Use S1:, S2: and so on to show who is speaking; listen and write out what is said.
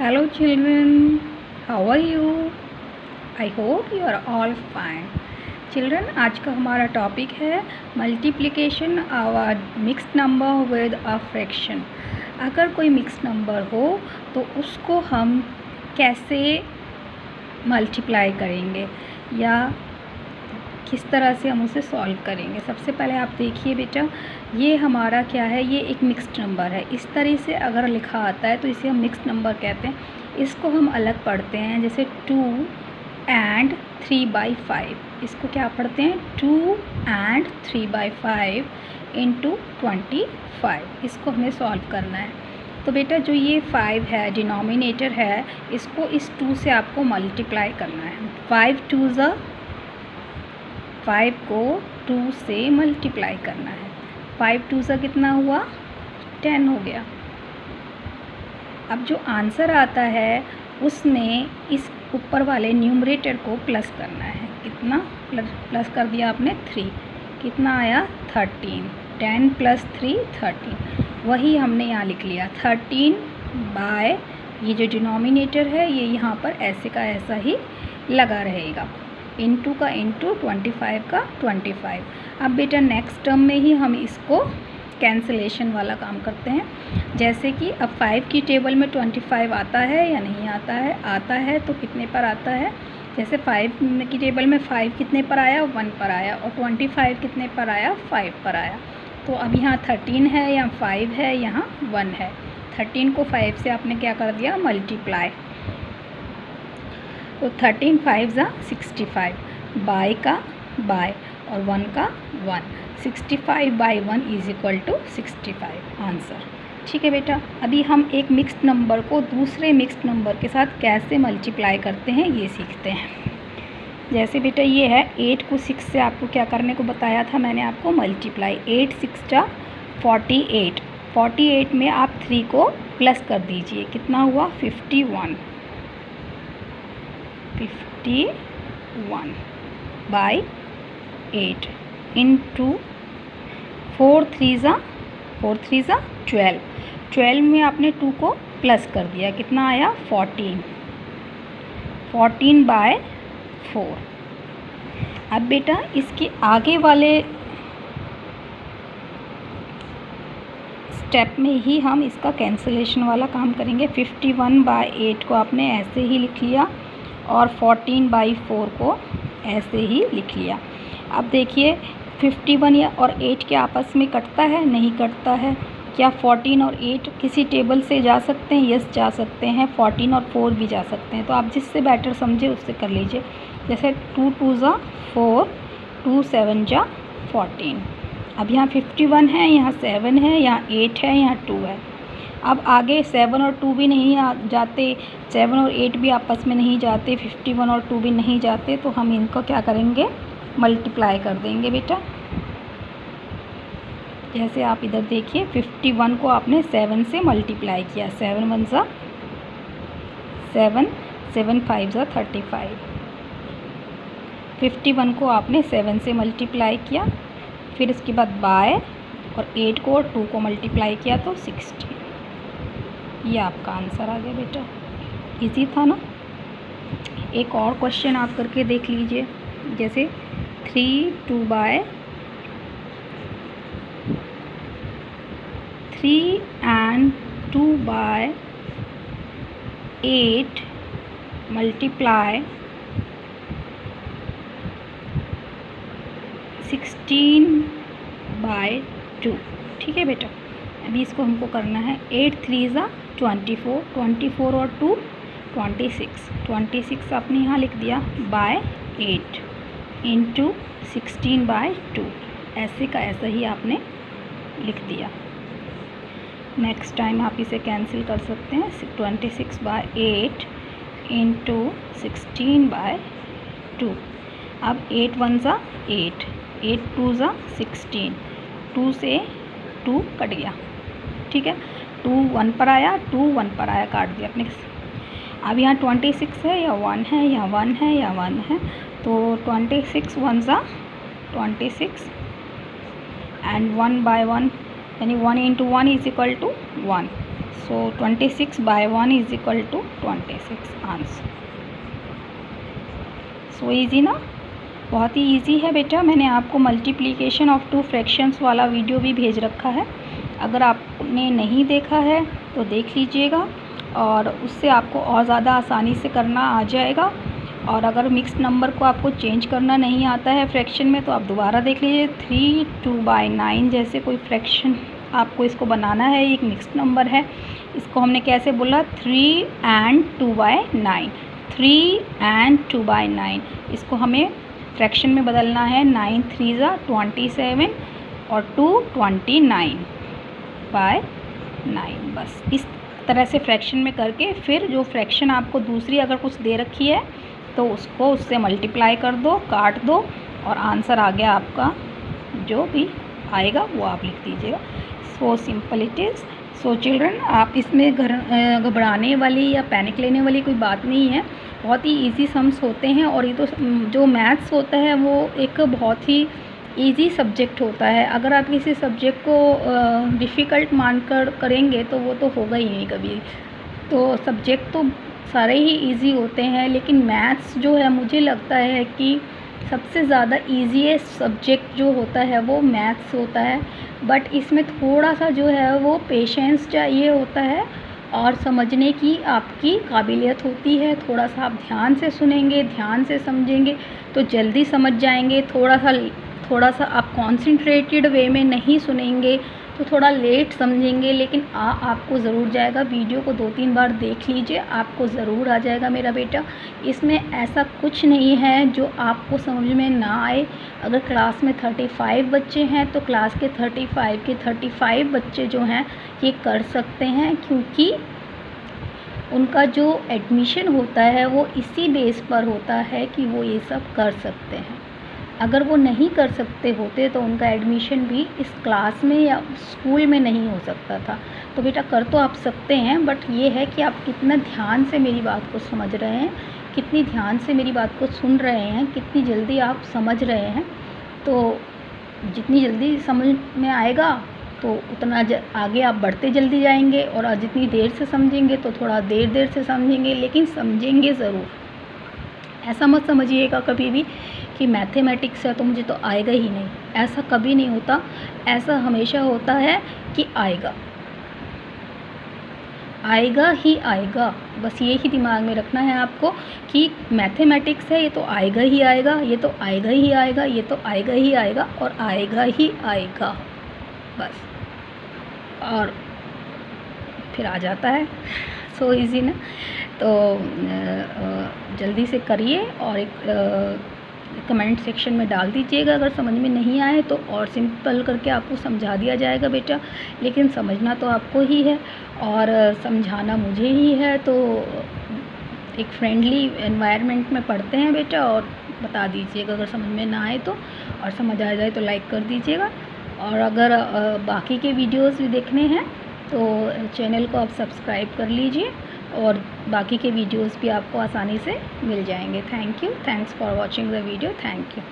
S1: Hello children, how are you? I hope you are all fine. Children, आज का हमारा topic है multiplication of mixed number with a fraction. अगर कोई mixed number हो तो उसको हम कैसे मल्टीप्लाई करेंगे या किस तरह से हम उसे सॉल्व करेंगे। सबसे पहले आप देखिए बेटा, ये हमारा क्या है, ये एक मिक्स्ड नंबर है। इस तरह से अगर लिखा आता है तो इसे हम मिक्स्ड नंबर कहते हैं। इसको हम अलग पढ़ते हैं, जैसे 2 and 3/5। इसको क्या पढ़ते हैं, 2 and 3/5 into 25। इसको हमें सॉल्व करना है। तो बेटा जो ये 5 है, डिनोमिनेटर है, इसको इस 2 से आपको मल्टीप्लाई करना है। 5 2 ज़ा 5 को 2 से मल्टीप्लाई करना है। 5 2 ज़ा कितना हुआ, 10 हो गया। अब जो आंसर आता है उसमें इस ऊपर वाले न्यूमरेटर को प्लस करना है। कितना प्लस कर दिया आपने, 3। कितना आया, 13। 10 + 3 13। वही हमने यहाँ लिख लिया 13 बाय, ये जो डिनोमिनेटर है ये यहाँ पर ऐसे का ऐसा ही लगा रहेगा। इनटू का इनटू, 25 का 25। अब बेटा नेक्स्ट टर्म में ही हम इसको कैंसिलेशन वाला काम करते हैं। जैसे कि अब 5 की टेबल में 25 आता है या नहीं आता है, आता है तो कितने पर आता है। जैसे 5 की टेबल में 5 कितने पर आया, 1 पर आया, और 25 कितने पर आया, 5 पर आया। तो अब यहाँ 13 है या 5 है, यहाँ 1 है। 13 को 5 से आपने क्या कर दिया, मल्टीप्लाई। तो 13 5 ज़ा 65, बाय का बाय और 1 का 1। 65/1 = 65 आंसर। ठीक है बेटा, अभी हम एक मिक्स्ड नंबर को दूसरे मिक्स्ड नंबर के साथ कैसे मल्टीप्लाई करते हैं ये सीखते हैं। जैसे बेटा ये है 8 को 6 से आपको क्या करने को बताया था मैंने आपको, मल्टीप्लाई। 8 6 ज़ा 48। 48 में आप 3 को प्लस कर दीजिए, कितना हुआ, 51। 51/8 इंटू 4 3 ज़ा 12। 12 में आपने 2 को प्लस कर दिया, कितना आया, 14। 14/4। अब बेटा इसके आगे वाले स्टेप में ही हम इसका कैंसिलेशन वाला काम करेंगे। 51/8 को आपने ऐसे ही लिख लिया और 14/4 को ऐसे ही लिख लिया। अब देखिए 51 और 8 के आपस में कटता है, नहीं कटता है। क्या 14 और 8 किसी टेबल से जा सकते हैं, यस जा सकते हैं। 14 और 4 भी जा सकते हैं। तो आप जिससे बेटर समझे उससे कर लीजिए। जैसे 2 2 ज़ा 4, 2 7 ज़ा 14। अब यहाँ 51 है, यहाँ 7 है, यहाँ 8 है, यहाँ 2 है। अब आगे 7 और 2 भी नहीं जाते, 7 और 8 भी आपस में नहीं जाते, 51 और 2 भी नहीं जाते। तो हम इनको क्या करेंगे, मल्टीप्लाई कर देंगे बेटा। जैसे आप इधर देखिए 51 को आपने 7 से मल्टीप्लाई किया, 7 1 ज़ा 7, 7 5 ज़ा 35। 51 को आपने 7 से मल्टीप्लाई किया, फिर इसके बाद बाय, और 8 को और 2 को मल्टीप्लाई किया तो 60। ये आपका आंसर आ गया बेटा। इजी था ना। एक और क्वेश्चन आप करके देख लीजिए। जैसे 3 and 2/8 मल्टीप्लाई 16/2। ठीक है बेटा, अभी इसको हमको करना है। 8 3 ज़ा 24, 24 और 2 26। 26 आपने यहाँ लिख दिया बाय 8 इंटू 16/2। ऐसे का ऐसा ही आपने लिख दिया। नेक्स्ट टाइम आप इसे कैंसिल कर सकते हैं। 26/8 इंटू 16/2। अब 8 1 ज़ा 8, 8 2 ज़ा 16। 2 से 2 कट गया, ठीक है। 2 1 पर आया, 2 1 पर आया, काट दिया अपने। अब यहाँ 26 है या 1 है, या 1 है या 1 है। तो 26 1 ज़ा 26 एंड 1/1 यानी 1 × 1 = 1। So 26/1 is equal to 26 answer. So easy ना, बहुत ही ईजी है बेटा। मैंने आपको मल्टीप्लिकेशन ऑफ टू फ्रैक्शंस वाला वीडियो भी भेज रखा है, अगर आपने नहीं देखा है तो देख लीजिएगा, और उससे आपको और ज़्यादा आसानी से करना आ जाएगा। और अगर मिक्स्ड नंबर को आपको चेंज करना नहीं आता है फ्रैक्शन में, तो आप दोबारा देख लीजिए। 3 2/9 जैसे कोई फ्रैक्शन आपको इसको बनाना है, एक मिक्स्ड नंबर है, इसको हमने कैसे बोला 3 and 2/9, 3 and 2/9, इसको हमें फ्रैक्शन में बदलना है। 9 3 27 और 2 29/9। बस इस तरह से फ्रैक्शन में करके फिर जो फ्रैक्शन आपको दूसरी अगर कुछ दे रखी है तो उसको उससे मल्टीप्लाई कर दो, काट दो, और आंसर आ गया आपका, जो भी आएगा वो आप लिख दीजिएगा। So simple it is. So children, आप इसमें घबराने वाली या पैनिक लेने वाली कोई बात नहीं है, बहुत ही इजी सम्स होते हैं। और ये तो जो मैथ्स होता है वो एक बहुत ही इजी सब्जेक्ट होता है। अगर आप किसी सब्जेक्ट को डिफ़िकल्ट मानकर करेंगे तो वो तो होगा ही नहीं कभी। तो सब्जेक्ट तो सारे ही इजी होते हैं, लेकिन मैथ्स जो है मुझे लगता है कि सबसे ज़्यादा ईजीएस्ट सब्जेक्ट जो होता है वो मैथ्स होता है। बट इसमें थोड़ा सा जो है वो पेशेंस चाहिए होता है, और समझने की आपकी काबिलियत होती है। थोड़ा सा आप ध्यान से सुनेंगे, ध्यान से समझेंगे तो जल्दी समझ जाएंगे। थोड़ा सा आप कॉन्सेंट्रेटेड वे में नहीं सुनेंगे तो थोड़ा लेट समझेंगे, लेकिन आपको ज़रूर जाएगा। वीडियो को 2-3 बार देख लीजिए, आपको ज़रूर आ जाएगा मेरा बेटा। इसमें ऐसा कुछ नहीं है जो आपको समझ में ना आए। अगर क्लास में 35 बच्चे हैं तो क्लास के 35 बच्चे जो हैं ये कर सकते हैं, क्योंकि उनका जो एडमिशन होता है वो इसी बेस पर होता है कि वो ये सब कर सकते हैं। अगर वो नहीं कर सकते होते तो उनका एडमिशन भी इस क्लास में या स्कूल में नहीं हो सकता था। तो बेटा कर तो आप सकते हैं, बट ये है कि आप कितना ध्यान से मेरी बात को समझ रहे हैं, कितनी ध्यान से मेरी बात को सुन रहे हैं, कितनी जल्दी आप समझ रहे हैं। तो जितनी जल्दी समझ में आएगा तो उतना आगे आप बढ़ते जल्दी जाएंगे, और जितनी देर से समझेंगे तो थोड़ा देर से समझेंगे, लेकिन समझेंगे ज़रूर। ऐसा मत समझिएगा कभी भी कि मैथमेटिक्स है तो मुझे तो आएगा ही नहीं, ऐसा कभी नहीं होता। ऐसा हमेशा होता है कि आएगा ही आएगा। बस ये ही दिमाग में रखना है आपको कि मैथमेटिक्स है, ये तो आएगा ही आएगा, ये तो आएगा ही आएगा, ये तो आएगा ही आएगा, और आएगा ही आएगा बस, और फिर आ जाता है। सो इजी ना। तो जल्दी से करिए, और एक कमेंट सेक्शन में डाल दीजिएगा अगर समझ में नहीं आए तो, और सिंपल करके आपको समझा दिया जाएगा बेटा। लेकिन समझना तो आपको ही है और समझाना मुझे ही है। तो एक फ्रेंडली एनवायरनमेंट में पढ़ते हैं बेटा, और बता दीजिएगा अगर समझ में ना आए तो, और समझ आ जाए तो लाइक कर दीजिएगा। और अगर बाकी के वीडियोस भी देखने हैं तो चैनल को आप सब्सक्राइब कर लीजिए, और बाकी के वीडियोस भी आपको आसानी से मिल जाएंगे। Thank you, thanks for watching the video, thank you.